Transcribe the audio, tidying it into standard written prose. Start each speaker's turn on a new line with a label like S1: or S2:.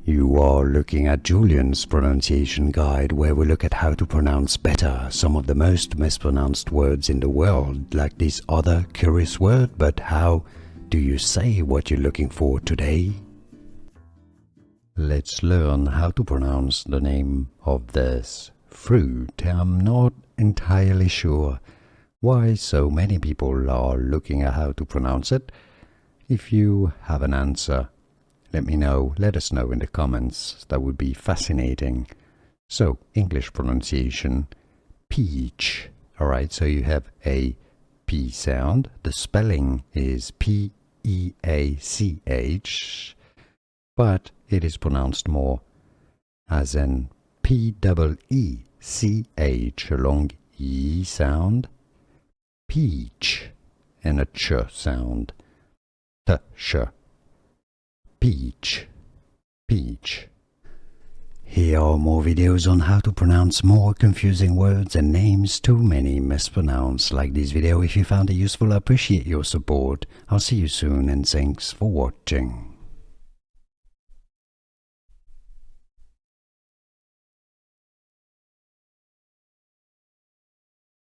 S1: You are looking at Julian's pronunciation guide, where we look at how to pronounce better some of the most mispronounced words in the world, like this other curious word. But how do you say what you're looking for today? Let's learn how to pronounce the name of this fruit. I'm not entirely sure why so many people are looking at how to pronounce it. If you have an answer, let us know in the comments. That would be fascinating. So, English pronunciation, peach. Alright, so you have a P sound. The spelling is P-E-A-C-H, but it is pronounced more as an P-E-E-C-H, a long E sound, peach, and a ch sound, t-sh. Peach, peach. Here are more videos on how to pronounce more confusing words and names too many mispronounced. Like this video if you found it useful. I appreciate your support. I'll see you soon and thanks for watching.